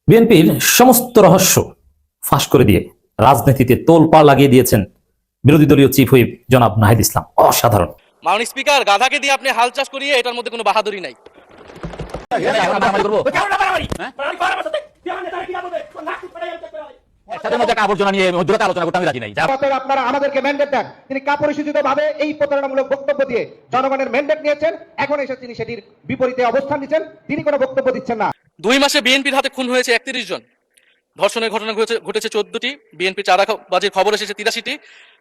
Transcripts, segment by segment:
বিএনপির সমস্ত রহস্য ফাঁস করে দিয়ে রাজনীতিতে তোলপাড় লাগিয়ে দিয়েছেন বিরোধী দলীয় চিফ হুইপ জনাব নাহিদ ইসলাম। অসাধারণ। মাননীয় স্পিকার, গাধাকে দিয়ে আপনি হাল চাষ করিয়ে এটার মধ্যে কোনো বাহাদুরি নাই। আপনারা আমাদেরকে ম্যান্ডেট দেন, তিনি কাপুরুষোচিতভাবে এই প্রতারণামূলক বক্তব্য দিয়ে জনগণের ম্যান্ডেট নিয়েছেন, এখন এসে তিনি সেটির বিপরীতে অবস্থান নিচ্ছেন, তিনি কোনো বক্তব্য দিচ্ছেন না। 2 মাসে বিএনপির হাতে খুন হয়েছে 31 জন, ধর্ষণের ঘটনা ঘটেছে 14টি, বিএনপি চাঁদাবাজির খবর এসেছে 83টি,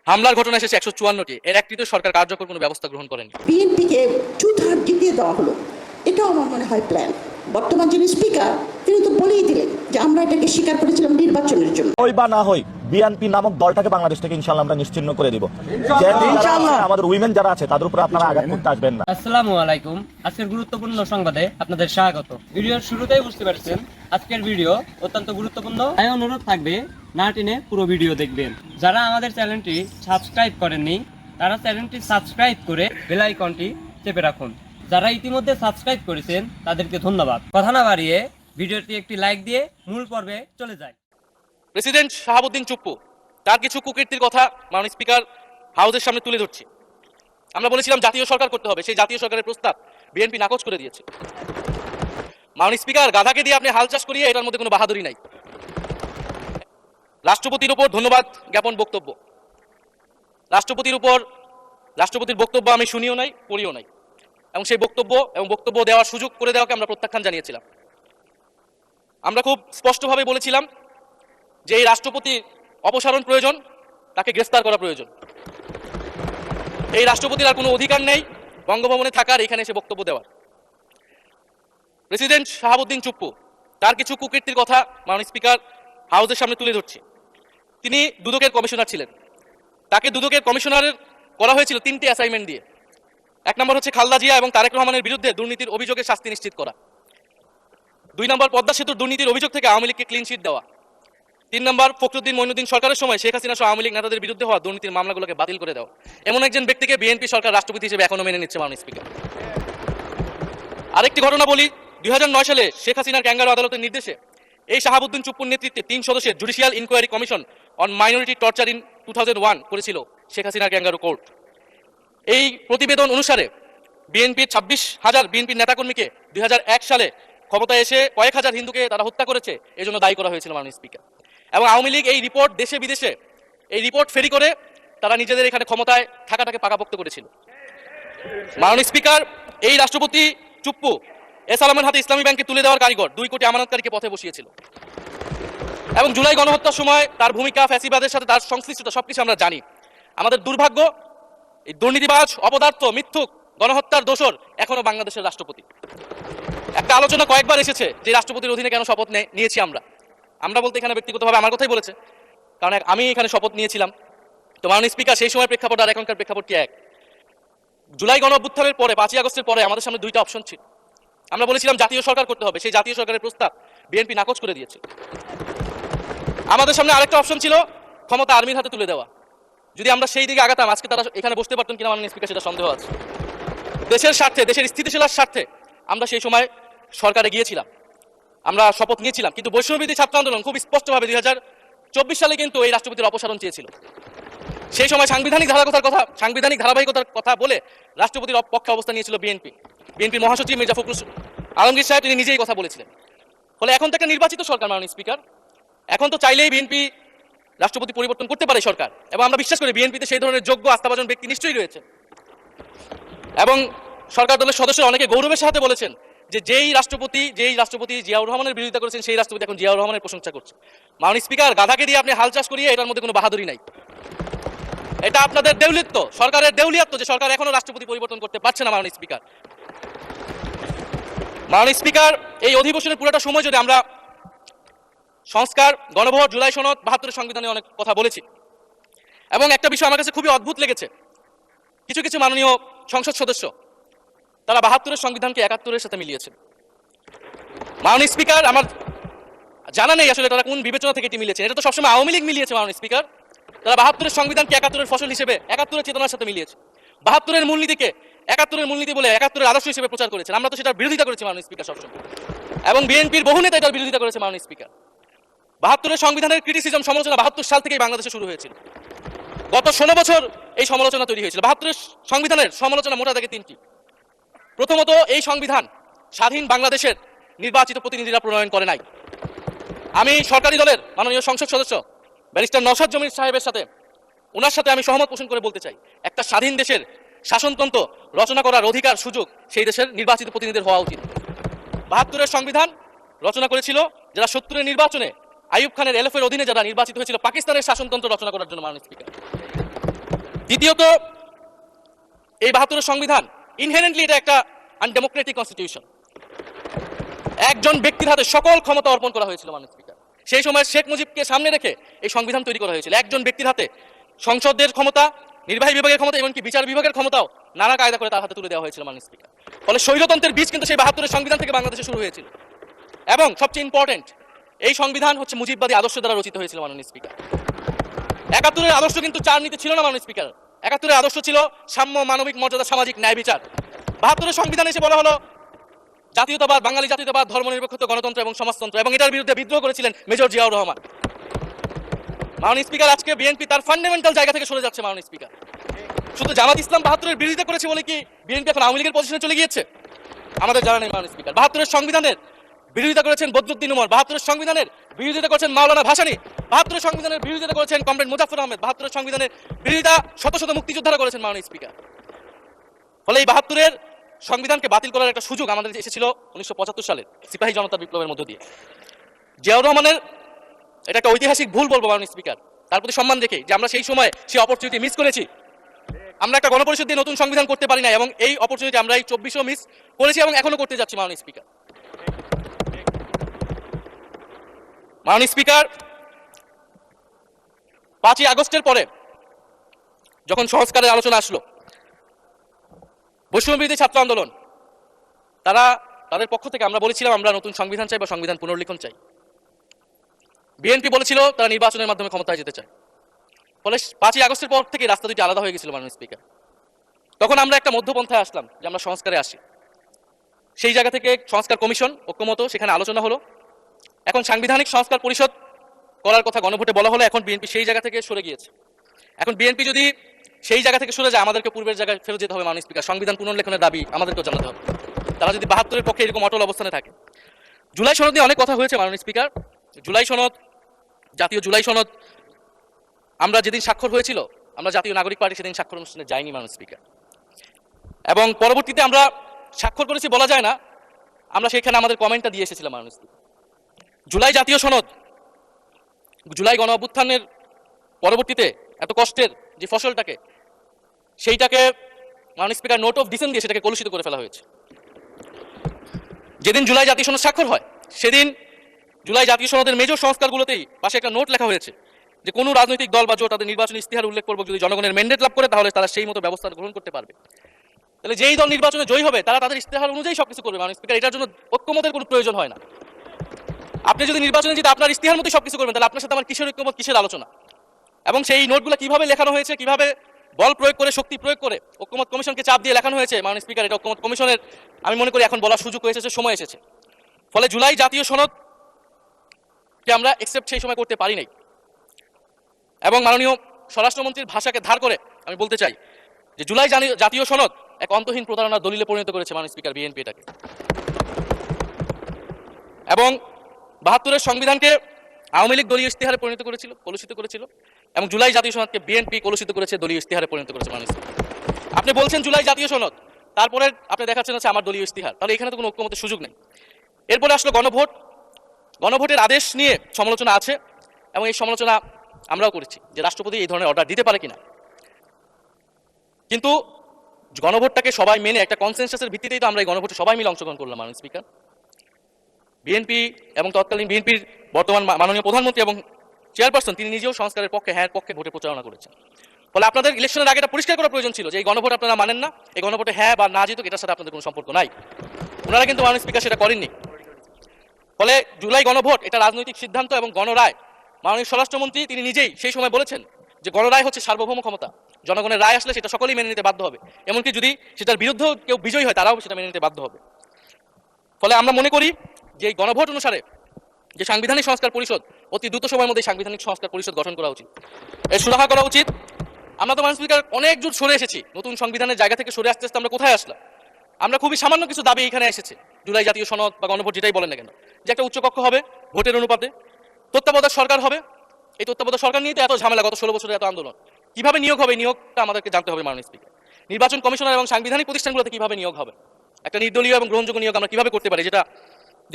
হামলার ঘটনা এসেছে 154টি। এর একটিতে সরকার কার্যকর কোনো ব্যবস্থা গ্রহণ করেনি। বিএনপিকে চুতহাট জিতিয়ে দেওয়া হলো, এটাও আমার মনে হয় প্ল্যান। বর্তমান যিনি স্পিকার তিনি তো বলেই দিলেন যে আমরা এটাকে স্বীকার করেছিলাম নির্বাচনের জন্য। ওই বা না হই, বিএনপি নামক দলটাকে বাংলাদেশ থেকে ইনশাআল্লাহ আমরা নিশ্চিহ্ন করে দিব। আমাদের উইমেন যারা আছে তাদের উপর আপনারা আঘাত করতে আসবেন না। আসসালামু আলাইকুম। আজকের গুরুত্বপূর্ণ সংবাদে আপনাদের স্বাগত। ভিডিওর শুরুতেই বুঝতে পারছেন আজকের ভিডিও অত্যন্ত গুরুত্বপূর্ণ, তাই অনুরোধ থাকবে না টেনে পুরো ভিডিও দেখবেন। যারা আমাদের চ্যানেলটি সাবস্ক্রাইব করেননি তারা চ্যানেলটি সাবস্ক্রাইব করে বেল আইকনটি চেপে রাখুন। যারা ইতিমধ্যে সাবস্ক্রাইব করেছেন তাদেরকে ধন্যবাদ। কথা না বাড়িয়ে ভিডিওটি একটি লাইক দিয়ে মূল পর্বে চলে যায়। প্রেসিডেন্ট শাহাবুদ্দিন চুপ্পু তার কিছু কুকীর্তির কথা মাননীয় স্পিকার হাউসের সামনে তুলে ধরছি। আমরা বলেছিলাম জাতীয় সরকার করতে হবে, সেই জাতীয় সরকারের প্রস্তাব বিএনপি নাকচ করে দিয়েছে। মাননীয় স্পিকার, গাধাকে দিয়ে আপনি হাল চাষ করিয়ে এটার মধ্যে কোনো বাহাদুরি নাই। রাষ্ট্রপতির উপর ধন্যবাদ জ্ঞাপন বক্তব্য, রাষ্ট্রপতির বক্তব্য আমি শুনিও নাই, পড়িও নাই, এবং সেই বক্তব্য দেওয়ার সুযোগ করে দেওয়াকে আমরা প্রত্যাখ্যান জানিয়েছিলাম। আমরা খুব স্পষ্টভাবে বলেছিলাম যে এই রাষ্ট্রপতির অপসারণ প্রয়োজন, তাকে গ্রেফতার করা প্রয়োজন। এই রাষ্ট্রপতির আর কোনো অধিকার নেই বঙ্গভবনে থাকার, এখানে এসে বক্তব্য দেওয়ার। প্রেসিডেন্ট শাহাবুদ্দিন চুপ্পু তার কিছু কুকীর্তির কথা মাননীয় স্পিকার হাউসের সামনে তুলে ধরছি। তিনি দুদকের কমিশনার ছিলেন, তাকে দুদকের কমিশনারের করা হয়েছিল 3টি অ্যাসাইনমেন্ট দিয়ে। 1 নম্বর হচ্ছে খালেদা জিয়া এবং তারেক রহমানের বিরুদ্ধে দুর্নীতির অভিযোগে শাস্তি নিশ্চিত করা। 2 নম্বর পদ্মা সেতুর দুর্নীতির অভিযোগ থেকে আওয়ামী লীগকে ক্লিন চিট দেওয়া। 3 নম্বর ফখরুদ্দিন মঈনুদ্দিন সরকারের সময় শেখ হাসিনা সহ আওয়ামী লীগ নেতাদের বিরুদ্ধে হওয়া দুর্নীতির মামলাগুলোকে বাতিল করে দেওয়া। এমন একজন ব্যক্তিকে বিএনপি সরকার রাষ্ট্রপতি হিসেবে এখনো মেনে নিচ্ছে মাননীয় স্পিকার। আরেকটি ঘটনা বলি, 2009 সালে শেখ হাসিনার ক্যাঙ্গারু আদালতের নির্দেশে এই শাহাবুদ্দিন চুপ্পুর নেতৃত্বে 3 সদস্যের judicial inquiry commission on minority torture in 2001 করেছিল শেখ হাসিনার ক্যাঙ্গারু কোর্ট। এই প্রতিবেদন অনুসারে বিএনপির 26,000 বিএনপির নেতাকর্মীকে 2001 সালে ক্ষমতায় এসে কয়েক হাজার হিন্দুকে তারা হত্যা করেছে, এজন্য দায়ী করা হয়েছিল মাননীয় স্পিকার। এবং আওয়ামী লীগ এই রিপোর্ট দেশে বিদেশে এই রিপোর্ট ফেরি করে তারা নিজেদের এখানে ক্ষমতায় থাকাটাকে পাকাপোক্ত করেছিল। মাননীয় স্পিকার, এই রাষ্ট্রপতি চুপ্পু এস আলমের হাতে ইসলামী ব্যাংকে তুলে দেওয়ার কারিগর, 2 কোটি আমানতকারীকে পথে বসিয়েছিল। এবং জুলাই গণহত্যার সময় তার ভূমিকা, ফ্যাসিবাদের সাথে তার সংশ্লিষ্টতা সবকিছু আমরা জানি। আমাদের দুর্ভাগ্য, এই দুর্নীতিবাজ, অপদার্থ, মিথ্যুক, গণহত্যার দোষর এখনো বাংলাদেশের রাষ্ট্রপতি। একটা আলোচনা কয়েকবার এসেছে যে রাষ্ট্রপতির অধীনে কেন শপথ নিয়েছি আমরা বলতে এখানে ব্যক্তিগতভাবে আমার কথাই বলেছে, কারণ আমি এখানে শপথ নিয়েছিলাম। তো মাননীয় স্পিকার, সেই সময় প্রেক্ষাপট আর এখনকার প্রেক্ষাপট কি এক? জুলাই গণঅভ্যুত্থানের পরে 5ই আগস্টের পরে আমাদের সামনে 2টা অপশন ছিল। আমরা বলেছিলাম জাতীয় সরকার করতে হবে, সেই জাতীয় সরকারের প্রস্তাব বিএনপি নাকচ করে দিয়েছে। আমাদের সামনে আরেকটা অপশন ছিল ক্ষমতা আর্মির হাতে তুলে দেওয়া। যদি আমরা সেই দিকে আগাতাম আজকে তারা এখানে বসতে পারতেন কিনা মাননীয় স্পিকার, সেটা সন্দেহ আছে। দেশের স্বার্থে, দেশের স্থিতিশীলার স্বার্থে আমরা সেই সময় সরকারে গিয়েছিলাম, আমরা শপথ নিয়েছিলাম। কিন্তু বৈষম্যবিরোধী ছাত্র আন্দোলন খুব স্পষ্টভাবে 2024 সালে কিন্তু এই রাষ্ট্রপতির অপসারণ চেয়েছিল। সেই সময় সাংবিধানিক ধারাবাহিকতার কথা বলে রাষ্ট্রপতির পক্ষে অবস্থান নিয়েছিল বিএনপির মহাসচিব মির্জা ফখরুল আলমগীর সাহেব, তিনি নিজেই কথা বলেছিলেন। ফলে এখন তো একটা নির্বাচিত সরকার মাননীয় স্পিকার, এখন তো চাইলেই বিএনপি রাষ্ট্রপতি পরিবর্তন করতে পারে সরকার, এবং আমরা বিশ্বাস করি বিএনপিতে সেই ধরনের যোগ্য আস্থাভাজন ব্যক্তি নিশ্চয়ই রয়েছে। এবং সরকার দলের সদস্যরা অনেকে গৌরবের সাথে বলেছেন যে যেই রাষ্ট্রপতি জিয়াউর রহমানের বিরোধিতা করেছেন, সেই রাষ্ট্রপতি এখন জিয়াউর রহমানের প্রশংসা করছে। মাননীয় স্পিকার, গাধাকে দিয়ে আপনি হাল চাষ করিয়ে এটার মধ্যে কোনো বাহাদুরি নাই। এটা আপনাদের দেউলিয়ত্ব, সরকারের দেউলিয়ত্ব যে সরকার এখনো রাষ্ট্রপতি পরিবর্তন করতে পারছে না। মাননীয় স্পিকার, এই অধিবেশনের পুরোটা সময় যদি আমরা সংস্কার, গণভোট, জুলাই সনদ, 72 সংবিধানে অনেক কথা বলেছি, এবং একটা বিষয় আমার কাছে খুবই অদ্ভুত লেগেছে, কিছু মাননীয় সংসদ সদস্য তারা 72 সংবিধানকে 71 সাথে মিলিয়েছে। মাননীয় স্পিকার, আমার জানা নেই আসলে তারা কোন বিবেচনা থেকে এটি মিলিয়েছে। এটা তো সবসময় আওয়ামী লীগ মিলিয়েছে মাননীয় স্পিকার। তারা 72 সংবিধানকে 71 ফসল হিসেবে 71 চেতনার সাথে মিলিয়েছে। 72 মূলনীতিকে একাত্তরের মূলনীতি বলে একাত্তরের আদর্শ হিসেবে প্রচার করেছেন। আমরা তো সেটার বিরোধিতা করেছি মাননীয় স্পিকার সবসময়, এবং বিএনপির বহু নেতা এটার বিরোধিতা করেছে মাননীয় স্পিকার। 72-এর সংবিধানের ক্রিটিসিজম সমালোচনা 72 সাল থেকেই বাংলাদেশে শুরু হয়েছিল। গত 16 বছর এই সমালোচনা তৈরি হয়েছিল। 72-এর সংবিধানের সমালোচনা মোটা দাগে 3টি। প্রথমত, এই সংবিধান স্বাধীন বাংলাদেশের নির্বাচিত প্রতিনিধিরা প্রণয়ন করে নাই। আমি সরকারি দলের মাননীয় সংসদ সদস্য ব্যারিস্টার নওশাদ জমির সাহেবের সাথে ওনার সাথে আমি সহমত পোষণ করে বলতে চাই, একটা স্বাধীন দেশের শাসনতন্ত্র রচনা করার অধিকার সুযোগ সেই দেশের নির্বাচিত প্রতিনিধিদের হওয়া উচিত। 72-এর সংবিধান রচনা করেছিল যারা 70-এর নির্বাচনে আইয়ুব খানের এলএফের অধীনে যারা নির্বাচিত হয়েছিল পাকিস্তানের শাসনতন্ত্র রচনা করার জন্য মাননীয় স্পিকার। দ্বিতীয়ত, এই 72-এর সংবিধান ইনহেরেন্টলি এটা একটা আনডেমোক্রেটিক কনস্টিটিউশন। একজন ব্যক্তির হাতে সকল ক্ষমতা অর্পণ করা হয়েছিল মাননীয় স্পিকার। সেই সময় শেখ মুজিবকে সামনে রেখে এই সংবিধান তৈরি করা হয়েছিল। একজন ব্যক্তির হাতে সংসদের ক্ষমতা, নির্বাহী বিভাগের ক্ষমতা, এমনকি বিচার বিভাগের ক্ষমতাও নানা কায়দা করে তার হাতে তুলে দেওয়া হয়েছিল মাননীয় স্পিকার। ফলে স্বৈরতন্ত্রের বীজ কিন্তু সেই 72-এর সংবিধান থেকে বাংলাদেশে শুরু হয়েছিল। এবং সবচেয়ে ইম্পর্টেন্ট, এই সংবিধান হচ্ছে মুজিববাদী আদর্শ দ্বারা রচিত হয়েছিল মাননীয় স্পিকার। 71-এর আদর্শ কিন্তু চার নীতি ছিল না মাননীয় স্পিকার। 71-এর আদর্শ ছিল সাম্য, মানবিক মর্যাদা, সামাজিক ন্যায় বিচার। 72-এর সংবিধানে এসে বলা হলো জাতীয়তাবাদ, বাঙালি জাতীয়তাবাদ, ধর্মনিরপেক্ষতা, গণতন্ত্র এবং সমাজতন্ত্র, এবং এটার বিরুদ্ধে বিদ্রোহ করেছিলেন মেজর জিয়াউর রহমান। মাননীয় স্পিকার, আজকে বিএনপি তার ফান্ডামেন্টাল জায়গা থেকে সরে যাচ্ছে মাননীয় স্পিকার। শুধু জামাত ইসলাম 72-এর বিরোধিতা করেছে বলে কি বিএনপি এখন আওয়ামী লীগের পজিশনে চলে গিয়েছে? আমাদের জানা নেই মাননীয় স্পিকার। 72-এর সংবিধানের বিরোধিতা করেছেন বদরুদ্দিন উমর, 72-এর সংবিধানের বিরোধিতা করেছেন মাওলানা ভাসানী, 72-এর সংবিধানের বিরোধিতা করেছেন কমরেড মুজাফফর আহমেদ, 72-এর সংবিধানের বিরোধিতা শত শত মুক্তিযোদ্ধারা করেছেন মাননীয় স্পিকার। ফলে এই 72-এর সংবিধানকে বাতিল করার একটা সুযোগ আমাদের এসেছিল 1975 সালের সিপাহী জনতা বিপ্লবের মধ্য দিয়ে। জিয়াউর রহমানের এটা একটা ঐতিহাসিক ভুল বলবো মাননীয় স্পিকার, তার প্রতি সম্মান রেখে, যে আমরা সেই সময় সেই অপরচুনিটি মিস করেছি। আমরা একটা গণপরিষদ দিয়ে নতুন সংবিধান করতে পারি না, এবং এই অপরচুনিটি আমরা এই 24-ও মিস করেছি এবং এখনো করতে যাচ্ছি মাননীয় স্পিকার। মাননীয় স্পিকার, 5ই আগস্টের পরে যখন সংস্কারের আলোচনা আসলো, বৈষম্যবিরোধী ছাত্র আন্দোলন তাদের পক্ষ থেকে আমরা বলেছিলাম আমরা নতুন সংবিধান চাই বা সংবিধান পুনর্লিখন চাই। বিএনপি বলেছিল তারা নির্বাচনের মাধ্যমে ক্ষমতায় যেতে চায়। ফলে 5ই আগস্টের পর থেকে রাস্তা দুটি আলাদা হয়ে গেছিল মাননীয় স্পিকার। তখন আমরা একটা মধ্যপন্থায় আসলাম যে আমরা সংস্কারে আসি। সেই জায়গা থেকে সংস্কার কমিশন ঐক্যমত, সেখানে আলোচনা হলো। এখন সাংবিধানিক সংস্কার পরিষদ করার কথা গণভোটে বলা হলো। এখন বিএনপি সেই জায়গা থেকে সরে গিয়েছে। এখন বিএনপি যদি সেই জায়গা থেকে সরে যায়, আমাদেরকে পূর্বের জায়গায় ফেরত যেতে হবে মাননীয় স্পিকার। সংবিধান পুনর্লেখনের দাবি আমাদেরকেও জানাতে হবে, তারা যদি 72-এর পক্ষে এরকম অটল অবস্থানে থাকে। জুলাই সনদ নিয়ে অনেক কথা হয়েছে মাননীয় স্পিকার। জুলাই সনদ, জাতীয় জুলাই সনদ, আমরা যেদিন স্বাক্ষর হয়েছিল, আমরা জাতীয় নাগরিক পার্টি সেদিন স্বাক্ষর অনুষ্ঠানে যাইনি মাননীয় স্পিকার, এবং পরবর্তীতে আমরা স্বাক্ষর করেছি বলা যায় না, আমরা সেখানে আমাদের কমেন্টটা দিয়ে এসেছিলাম মাননীয় স্পিকার। জুলাই জাতীয় সনদ, জুলাই গণ অভ্যুত্থানের পরবর্তীতে এত কষ্টের যে ফসলটাকে, সেইটাকে মাননীয় স্পিকার নোট অফ ডিসেন্ট দিয়ে সেটাকে কলুষিত করে ফেলা হয়েছে। যেদিন জুলাই জাতীয় সনদ স্বাক্ষর হয়, সেদিন জুলাই জাতীয় সনদের মেজর সংস্কারগুলোতেই পাশে একটা নোট লেখা হয়েছে যে কোনো রাজনৈতিক দল বা জোট তাদের নির্বাচনী ইস্তিহার উল্লেখ করবে, যদি জনগণের ম্যান্ডেট লাভ করে তাহলে তারা সেই মতো ব্যবস্থা গ্রহণ করতে পারবে। তাহলে যেই দল নির্বাচনে জয়ী হবে তারা তাদের ইস্তিহার অনুযায়ী সবকিছু করবে মাননীয় স্পিকার। এটার জন্য ঐক্যমতের কোনো প্রয়োজন হয় না। আপনি যদি নির্বাচনে জিতে আপনার ইস্তিহার মতোই সবকিছু করবেন, তাহলে আপনার সাথে আমার কিসের ঐক্যমত, কিসের আলোচনা? এবং সেই নোটগুলো কিভাবে লেখানো হয়েছে, কিভাবে বল প্রয়োগ করে, শক্তি প্রয়োগ করে ঐক্যমত কমিশনকে চাপ দিয়ে লেখানো হয়েছে মাননীয় স্পিকার, এটা ঐক্যমত কমিশনের আমি মনে করি এখন বলার সুযোগ হয়েছে, সময় এসেছে। ফলে জুলাই জাতীয় সনদকে আমরা একসেপ্ট সেই সময় করতে পারি নাই। এবং মাননীয় স্বরাষ্ট্রমন্ত্রীর ভাষাকে ধার করে আমি বলতে চাই যে জুলাই জাতীয় সনদ এক অন্তহীন প্রতারণার দলিলে পরিণত করেছে মাননীয় স্পিকার বিএনপি এটাকে। এবং 72-এর সংবিধানকে আওয়ামী লীগ দলীয় ইস্তিহারে পরিণত করেছিল, কলুষিত করেছিল, এবং জুলাই জাতীয় সনদকে বিএনপি কলুষিত করেছে, দলীয় ইস্তিহারে পরিণত করেছে মাননীয় স্পিকার। আপনি বলছেন জুলাই জাতীয় সনদ, তারপরে আপনি দেখাচ্ছেন হচ্ছে আমার দলীয় ইস্তিহার, তাহলে এখানে তো কোনো ঐক্যমতের সুযোগ নেই। এরপরে আসলো গণভোট। গণভোটের আদেশ নিয়ে সমালোচনা আছে, এবং এই সমালোচনা আমরাও করেছি যে রাষ্ট্রপতি এই ধরনের অর্ডার দিতে পারে কিনা। কিন্তু গণভোটটাকে সবাই মেনে একটা কনসেনসাসের ভিত্তিতেই তো আমরা এই গণভোটে সবাই মিলে অংশগ্রহণ করলাম মাননীয় স্পিকার। বিএনপি এবং তৎকালীন বিএনপির বর্তমান মাননীয় প্রধানমন্ত্রী এবং চেয়ারপারসন তিনি নিজেও সংস্কারের পক্ষে, হ্যাঁ পক্ষে ভোটে প্রচারণা করেছেন। ফলে আপনাদের ইলেকশনের আগে এটা পরিষ্কার করা প্রয়োজন ছিল যে এই গণভোট আপনারা মানেন না, এই গণভোটে হ্যাঁ বা না জিতুক এটার সাথে আপনাদের কোনো সম্পর্ক নাই। ওনারা কিন্তু মাননীয় স্পিকার সেটা করেননি। ফলে জুলাই গণভোট এটা রাজনৈতিক সিদ্ধান্ত এবং গণরায়। মাননীয় স্বরাষ্ট্রমন্ত্রী তিনি নিজেই সেই সময় বলেছেন যে গণরায় হচ্ছে সার্বভৌম ক্ষমতা, জনগণের রায় আসলে সেটা সকলেই মেনে নিতে বাধ্য হবে, এমনকি যদি সেটার বিরুদ্ধেও কেউ বিজয়ী হয় তারাও সেটা মেনে নিতে বাধ্য হবে। ফলে আমরা মনে করি যে এই গণভোট অনুসারে যে সাংবিধানিক সংস্কার পরিষদ অতি দ্রুত সময়ের মধ্যে সাংবিধানিক সংস্কার পরিষদ গঠন করা উচিত, এর সুরাহা করা উচিত। আমরা তো মাননীয় স্পিকার অনেক দূর সরে এসেছি, নতুন সংবিধানের জায়গা থেকে সরে আসতে আসতে আমরা কোথায় আসলাম? আমরা খুবই সামান্য কিছু দাবি এখানে এসেছে, জুলাই জাতীয় সনদ বা গণভোট যেটাই বলেন না কেন, যে একটা উচ্চকক্ষ হবে ভোটের অনুপাতে, তত্ত্বাবধায়ক সরকার হবে। এই তত্ত্বাবধায়ক সরকার নিয়ে তো এত ঝামেলা, গত 16 বছরের এত আন্দোলন। কিভাবে নিয়োগ হবে, নিয়োগটা আমাদেরকে জানতে হবে মাননীয় স্পিকার। নির্বাচন কমিশনার এবং সাংবিধানিক প্রতিষ্ঠানগুলোতে কিভাবে নিয়োগ হবে, একটা নির্দলীয় এবং গ্রহণযোগ্য নিয়োগ আমরা কিভাবে করতে পারি, যেটা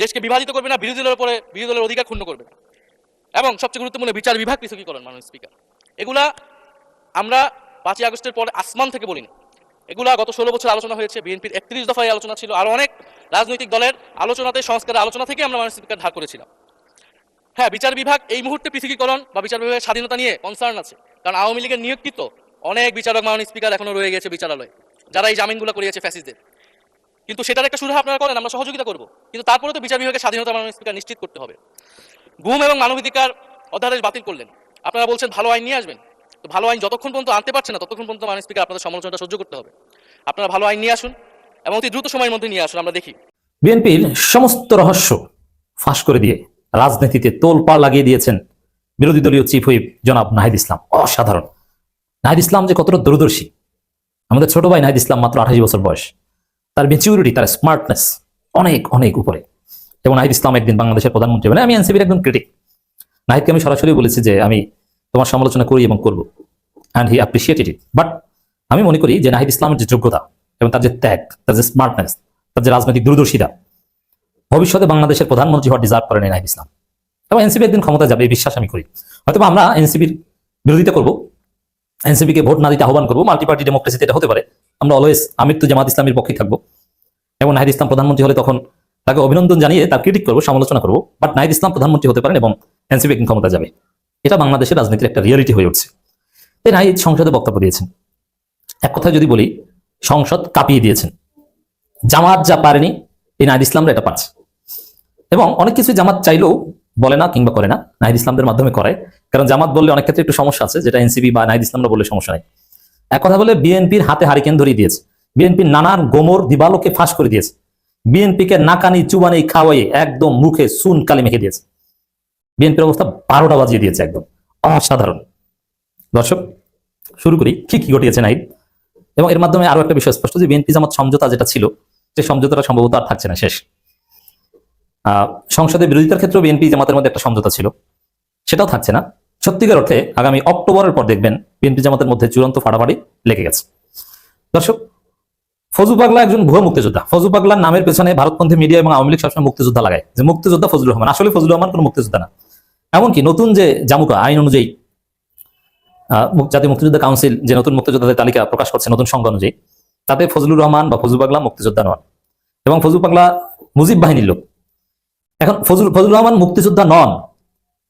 দেশকে বিভাজিত করবে না, বিরোধী দলের উপরে বিরোধী দলের অধিকার ক্ষুণ্ণ করবে না, এবং সবচেয়ে গুরুত্বপূর্ণ বিচার বিভাগ পৃথকীকরণ মাননীয় স্পিকার। এগুলা আমরা 5ই আগস্টের পরে আসমান থেকে বলিনি, এগুলা গত 16 বছর আলোচনা হয়েছে, বিএনপির 31 দফায় আলোচনা ছিল, আর অনেক রাজনৈতিক দলের আলোচনাতে, সংস্কারের আলোচনা থেকে আমরা মাননীয় স্পিকার ধার করেছিলাম। হ্যাঁ, বিচার বিভাগ এই মুহূর্তে পৃথকীকরণ বা বিচার বিভাগের স্বাধীনতা নিয়ে কনসার্ন আছে, কারণ আওয়ামী লীগের নিয়োগকৃত অনেক বিচারক মাননীয় স্পিকার এখনো রয়ে গেছে বিচারালয়ে, যারা এই জামিনগুলো করিয়েছে ফ্যাসিস্টদের। কিন্তু সেটার একটা সুরাহা আপনারা করেন, আমরা সহযোগিতা করব, কিন্তু তারপরে তো বিচার বিভাগের স্বাধীনতা মাননীয় স্পিকার নিশ্চিত করতে হবে। গুম এবং মানবাধিকার অধ্যাদেশ বাতিল করলেন, আপনারা বলছেন ভালো আইন নিয়ে আসবেন, তো ভালো আইন যতক্ষণ পর্যন্ত আনতে পারছে না ততক্ষণ পর্যন্ত মাননীয় স্পিকার আপনাদের সমালোচনাটা সহ্য করতে হবে। আপনারা ভালো আইন নিয়ে আসুন এবং অতি দ্রুত সময়ের মধ্যে নিয়ে আসুন, আমরা দেখি। বিএনপির সমস্ত রহস্য ফাঁস করে দিয়ে রাজনীতিতে তোলপাড় লাগিয়ে দিয়েছেন বিরোধী দলীয় চিফ হুইপ জনাব নাহিদ ইসলাম। অসাধারণ! নাহিদ ইসলাম যে কতটা দূরদর্শী। আমাদের ছোট ভাই নাহিদ ইসলাম মাত্র 28 বছর বয়স, তার ম্যাচিউরিটি, তার স্মার্টনেস অনেক অনেক উপরে। এবং নাহিদ ইসলাম একদিন বাংলাদেশের প্রধানমন্ত্রী, মানে আমি এনসিপির একজন ক্রিটিক, নাহিদকে আমি সরাসরি বলেছি যে আমি তোমার সমালোচনা করি এবং করবো, and he appreciated it. But আমি মনে করি যে নাহিদ ইসলামের যে যোগ্যতা এবং তার যে ত্যাগ, তার যে স্মার্টনেস, তার যে রাজনৈতিক দূরদর্শিতা, ভবিষ্যতে বাংলাদেশের প্রধানমন্ত্রী হওয়ার ডিজার্ভ করেন নাহিদ ইসলাম। এবং এনসিপি একদিন ক্ষমতা যাবে এই বিশ্বাস আমি করি। হয়তো আমরা এনসিপির বিরোধিতা করবো, এনসিপিকে ভোট না দিতে আহ্বান করবো, মাল্টি পার্টি ডেমোক্রেসিতে এটা হতে পারে, আমরা অলওয়েজ আমৃত্যু জামাত ইসলামের পক্ষে থাকবো, এবং নাহিদ ইসলাম প্রধানমন্ত্রী হলে তখন তাকে অভিনন্দন জানিয়ে তার ক্রিটিক করবো, সমালোচনা করবো। বাট নাহিদ ইসলাম প্রধানমন্ত্রী হতে পারেন এবং এনসিপি একদিন ক্ষমতা যাবে, এটা বাংলাদেশের রাজনীতির একটা রিয়েলিটি হয়ে উঠছে। তাই নাহিদ সংসদে বক্তব্য দিয়েছেন, এক কথায় যদি বলি সংসদ কাঁপিয়ে দিয়েছেন। জামাত যা পারেনি এই নাহিদ ইসলামরা এটা পারছে, এবং অনেক কিছু জামাত চাইলেও বলে না কিংবা করে না, নাহিদ ইসলামদের মাধ্যমে করে। কারণ জামাত বললে অনেক ক্ষেত্রে একটু সমস্যা আছে, যেটা এনসিপি বা নাহিদ ইসলামরা বললে সমস্যা নেই। এক কথা বলে বিএনপির হাতে হারিকেন ধরিয়ে দিয়েছে, বিএনপির নানান গোমর দিবালোকে ফাঁস করে দিয়েছে, বিএনপিকে নাকানি চুবানি খাওয়াইয়ে একদম মুখে সুন কালি মেখে দিয়েছে, বিএনপির অবস্থা 12টা বাজিয়ে দিয়েছে, একদম অসাধারণ। দর্শক, শুরু করি কি কি ঘটিয়েছে নাহিদ, এবং এর মাধ্যমে আরো একটা বিষয় স্পষ্ট যে বিএনপি জামাত সমঝোতা যেটা ছিল, সেই সমঝোতাটা সম্ভবত আর থাকছে না, শেষ। সংসদে বিরোধিতার ক্ষেত্রে বিএনপি জামাতের মধ্যে একটা সমঝোতা ছিল, সেটাও থাকছে না। সত্যিকার অর্থে আগামী অক্টোবরের পর দেখবেন বিএনপি জামাতের মধ্যে চূড়ান্ত ফাড়াফাড়ি লেগে গেছে। দর্শক, ফজলু পাগলা একজন ভুয়া মুক্তিযোদ্ধা। ফজলু পাগলার নামের পেছনে ভারতপন্থী মিডিয়া এবং আওয়ামী লীগ সবসময় মুক্তিযোদ্ধা লাগায়, যে মুক্তিযোদ্ধা ফজলুর রহমান। আসলে ফজলুর রহমান কোনো মুক্তিযোদ্ধা না। এমনকি নতুন যে জামুকা আইন অনুযায়ী জাতীয় মুক্তিযোদ্ধা কাউন্সিল যে নতুন মুক্তিযোদ্ধাদের তালিকা প্রকাশ করছে নতুন সংজ্ঞা অনুযায়ী, তাতে ফজলুর রহমান বা ফজলু পাগলা মুক্তিযোদ্ধা নন, এবং ফজলু পাগলা মুজিব বাহিনীর লোক। এখন ফজলুর রহমান মুক্তিযোদ্ধা নন,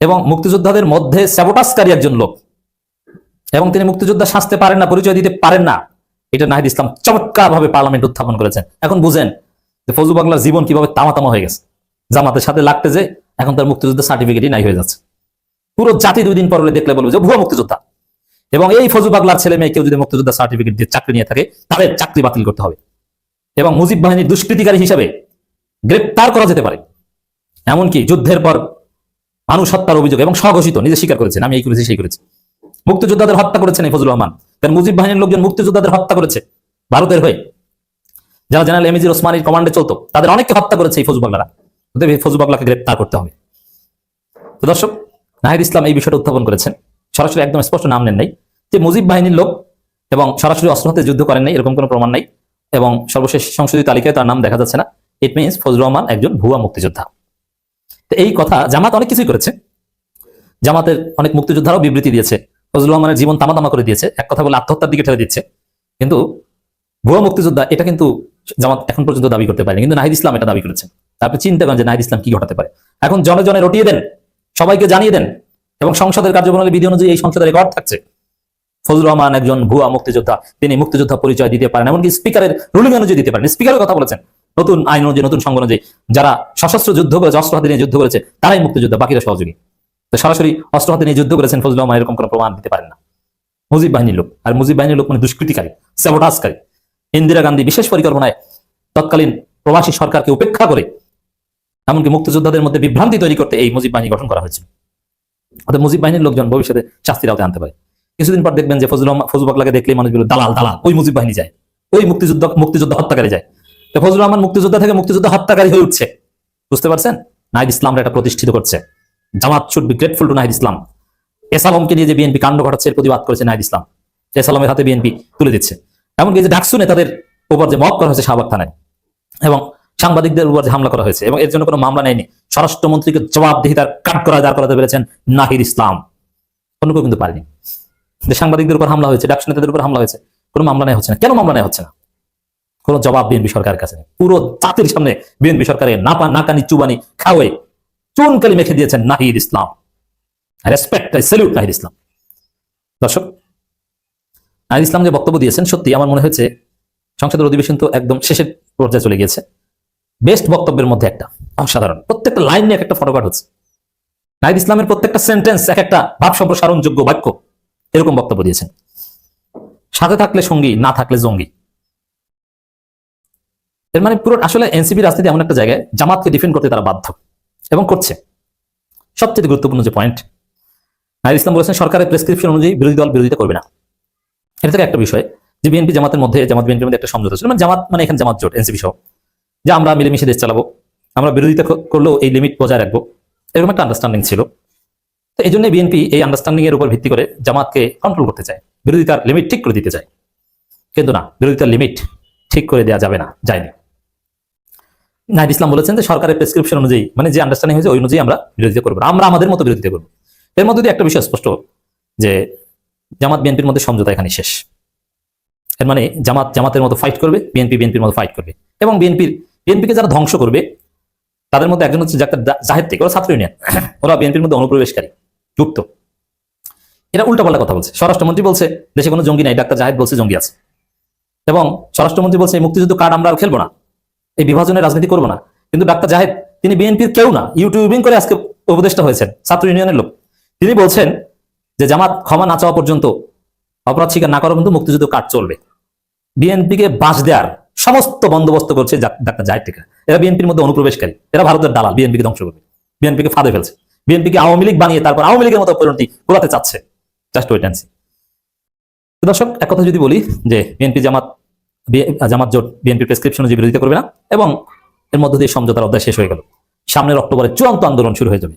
এবং মুক্তিযোদ্ধাদের মধ্যে স্যাবোটাজকারী একজন লোক, এবং তিনি মুক্তিযোদ্ধা সাজতে পারেন না, পরিচয় দিতে পারেন না। এটা নাহিদ ইসলাম চমৎকার ভাবে পার্লামেন্ট উত্থাপন করেছেন। এখন বুঝেন যে ফজলু পাগলার জীবন কিভাবে তামাতামা হয়ে গেছে। জামাতের সাথে লাগতে যে এখন তার মুক্তিযোদ্ধা সার্টিফিকেটই নাই হয়ে যাচ্ছে। পুরো জাতি 2 দিন পর দেখলে বলবে যে ভুয়া মুক্তিযোদ্ধা। এবং এই ফজলু পাগলার ছেলে মেয়ে কেউ যদি মুক্তিযোদ্ধা সার্টিফিকেট দিয়ে চাকরি নিয়ে থাকে, তাদের চাকরি বাতিল করতে হবে, এবং মুজিব বাহিনীর দুষ্কৃতিকারী হিসাবে গ্রেপ্তার করা যেতে পারে। এমনকি যুদ্ধের পর মানুষ হত্যার অভিযোগ, এবং স্বঘোষিত, নিজে স্বীকার করেছেন আমি এই করেছি সেই করেছি, মুক্তিযোদ্ধাদের হত্যা করেছেন এই ফজলুর রহমান। কারণ মুজিব বাহিনীর লোকজন মুক্তিযোদ্ধাদের হত্যা করেছে ভারতের হয়ে, যারা জেনারেল এমএজির ওসমানীর কমান্ডে চলতো, তাদের অনেককে হত্যা করেছে এই ফজলু পাগলারা। ফজলু পাগলাকে গ্রেপ্তার করতে হবে। তো দর্শক, নাহিদ ইসলাম এই বিষয়টা উত্থাপন করেছেন, সরাসরি একদম স্পষ্ট নাম নেন নাই, যে মুজিব বাহিনীর লোক এবং সরাসরি অস্ত্র হাতে যুদ্ধ করেন নাই, এরকম কোনো প্রমাণ নাই, এবং সর্বশেষ সংশোধিত তালিকায় তার নাম দেখা যাচ্ছে না। ইট মিনস ফজলুর রহমান একজন ভুয়া মুক্তিযোদ্ধা। তো এই কথা জামাত অনেক কিছুই করেছে, জামাতের অনেক মুক্তিযোদ্ধারাও বিবৃতি দিয়েছে, ফজলুর রহমানের জীবন তামাতামা করে দিয়েছে, এক কথা বলে আত্মহত্যার দিকে ঠেলে দিচ্ছে। কিন্তু ভুয়া মুক্তিযোদ্ধা এটা কিন্তু জামাত এখন পর্যন্ত দাবি করতে পারেনি, কিন্তু নাহিদ ইসলাম এটা দাবি করেছেন। আপনি চিন্তা করেন যে নাহিদ ইসলাম কি ঘটাতে পারে। এখন জনে জনে রটিয়ে দেন, সবাইকে জানিয়ে দেন, এবং সংসদের কার্যপ্রণালী বিধি অনুযায়ী এই সংসদের রেকর্ড থাকছে ফজলুর রহমান একজন ভুয়া মুক্তিযোদ্ধা, তিনি মুক্তিযোদ্ধা পরিচয় দিতে পারেন, এমনকি স্পিকারের রুলিং অনুযায়ী দিতে পারেন। স্পিকারের কথা বলেছেন, নতুন আইন অনুযায়ী, নতুন সংজ্ঞা অনুযায়ী যারা সশস্ত্র যুদ্ধ করেছে, অস্ত্র হাতে নিয়ে যুদ্ধ করেছে, তারাই মুক্তিযোদ্ধা, বাকিরা সহযোগী। তো সরাসরি অস্ত্র হাতে নিয়ে যুদ্ধ করেছেন ফজলুর রহমান, এরকম কোনো প্রমাণ দিতে পারেন না। মুজিব বাহিনীর লোক। আর মুজিব বাহিনীর লোক মানে দুষ্কৃতিকারী, স্যাবোটাজকারী। ইন্দিরা গান্ধী বিশেষ পরিকল্পনায় তৎকালীন প্রবাসী সরকারকে উপেক্ষা করে এমনকি মুক্তিযোদ্ধাদের মধ্যে বিভ্রান্তি তৈরি করতে এই মুজিব বাহিনী গঠন করা হয়েছিল। অর্থাৎ মুজিব বাহিনীর লোকজন ভবিষ্যতে শাস্তির আওতায় আনতে পারে। কিছুদিন পর দেখবেন যে ফজলুর বাগলাকে দেখলে মানুষগুলো দালাল দালাল, ওই মুজিব বাহিনী যায়, ওই মুক্তিযোদ্ধা হত্যাকারী যায়। তো ফজলুর রহমান মুক্তিযোদ্ধা থেকে মুক্তিযোদ্ধা হত্যাকারী হয়ে উঠছে। বুঝতে পারছেন? নাহিদ ইসলামরা এটা প্রতিষ্ঠিত করছে। Jamaat should be grateful to Nahid Islam. এসালমকে নিয়ে যে বিএনপি কাণ্ড ঘটাচ্ছে এর প্রতিবাদ করেছে নাহিদ ইসলাম। এসালমের হাতে বিএনপি তুলে দিচ্ছে। এমনকি যে ডাকসুনে তাদের উপর যে মব করা হয়েছে শাহবাগ থানায়, এবং সাংবাদিকদের উপর যে হামলা করা হয়েছে, এবং এর জন্য কোনো মামলা নেয়নি, স্বরাষ্ট্রমন্ত্রীকে জবাবদিহিতার কাঠগড়ায় দাঁড় করাতে পেরেছেন নাহিদ ইসলাম। অন্য কেউ কিন্তু পারেনি। যে সাংবাদিকদের উপর হামলা হয়েছে, ডাকসু নেতাদের উপর হামলা হয়েছে, কোনো মামলা নেওয়া হচ্ছে না। কেন মামলা নেওয়া হচ্ছে না? কোনো জবাব বিএনপি সরকারের কাছে নেই। পুরো জাতির সামনে বিএনপি সরকারের নাকানি চুবানি খাওয়ে চুনকালি মেখে দিয়েছেন নাহিদ ইসলাম। Respect, salute Nahid Islam. দর্শক, নাহিদ ইসলাম যে বক্তব্য দিয়েছেন, সত্যি আমার মনে হয়েছে সংসদের অধিবেশন তো একদম শেষের পর্যায়ে চলে গিয়েছে, বেস্ট বক্তব্যের মধ্যে একটা, অসাধারণ। প্রত্যেকটা লাইন নিয়ে একটা ফটোকার্ড হচ্ছে। নাহিদ ইসলামের প্রত্যেকটা সেন্টেন্স এক একটা ভাব সম্প্রসারণযোগ্য বাক্য, এরকম বক্তব্য দিয়েছেন। সাথে থাকলে সঙ্গী, না থাকলে জঙ্গি। এর মানে পুরো আসলে এনসিপি রাজনীতি এমন একটা জায়গায় জামাতকে ডিফেন্ড করতে তারা বাধ্য এবং করছে। সবচেয়ে গুরুত্বপূর্ণ যে পয়েন্ট, নাহিদ ইসলাম বলেছেন সরকারের প্রেসক্রিপশন অনুযায়ী বিরোধী দল বিরোধিতা করবে না। এটা থেকে একটা বিষয় যে বিএনপি জামাতের মধ্যে, জামাত বিএনপির মধ্যে একটা সমঝোতা ছিল, মানে জামাত মানে এখানে জামাত জোট, এনসিপি সহ, যে আমরা মিলেমিশে দেশ চালাবো, আমরা বিরোধিতা করলেও এই লিমিট বজায় রাখবো, এরকম একটা আন্ডারস্ট্যান্ডিং ছিল। তো এই জন্য বিএনপি এই আন্ডারস্ট্যান্ডিং এর উপর ভিত্তি করে জামাতকে কন্ট্রোল করতে চায়, বিরোধিতার লিমিট ঠিক করে দিতে চায়। কিন্তু না, বিরোধিতার লিমিট ঠিক করে দেওয়া যাবে না, যায়নি। নাহিদ ইসলাম বলেছেন যে সরকারের প্রেসক্রিপশন অনুযায়ী, মানে যে আন্ডারস্ট্যান্ডিং হয়েছে ওই অনুযায়ী আমরা বিরোধিতা করবো, আমরা আমাদের মতো বিরোধিতা করবো। এর মধ্যে দিয়ে একটা বিষয় স্পষ্ট যে জামাত বিএনপির মধ্যে সমঝোতা এখানে শেষ। এর মানে জামাতের মতো ফাইট করবে, বিএনপির মতো ফাইট করবে, এবং বিএনপিকে যারা ধ্বংস করবে তাদের মধ্যে একজন হচ্ছে জাহেদ থেকে, ওরা ছাত্র ইউনিয়ন, ওরা বিএনপির মধ্যে অনুপ্রবেশকারী, যুক্ত। এরা উল্টাপাল্টা কথা বলছে। স্বরাষ্ট্রমন্ত্রী বলছে দেশে কোনো জঙ্গি নাই, ডাক্তার জাহেদ বলছে জঙ্গি আছে, এবং স্বরাষ্ট্রমন্ত্রী বলছে এই মুক্তিযুদ্ধ কার্ড আমরা আর খেলবো না, এই বিভাজনের রাজনীতি করবো না। কিন্তু ডাক্তার জাহেদ, তিনি বিএনপির কেউ না, ইউটিউবিং করে আজকে উপদেষ্টা হয়েছেন, ছাত্র ইউনিয়নের লোক। তিনি বলছেন যে জামাত ক্ষমা না চাওয়া পর্যন্ত, অপরাধ স্বীকার না করা পর্যন্ত মুক্তিযুদ্ধ কার্ড চলবে। বিএনপিকে বাঁশ দেওয়ার সমস্ত বন্দোবস্ত করছে ডাক্তার জাহেদ থেকে। এরা বিএনপির মধ্যে অনুপ্রবেশকারী, এরা ভারতের দালাল, বিএনপিকে ধ্বংস করবে, বিএনপিকে ফাঁদে ফেলছে, বিএনপিকে আওয়ামী লীগ বানিয়ে তারপর আওয়ামী লীগের মতো পরিণতি করাতে চাচ্ছে। Just wait and see. দর্শক, এক কথা যদি বলি যে জামাত জোট বিএনপি প্রেসক্রিপশন যে বিরোধিতা করবে না, এবং এর মধ্য দিয়ে সমঝোতার অধ্যায় শেষ হয়ে গেল। সামনের অক্টোবরে চূড়ান্ত আন্দোলন শুরু হয়ে যাবে।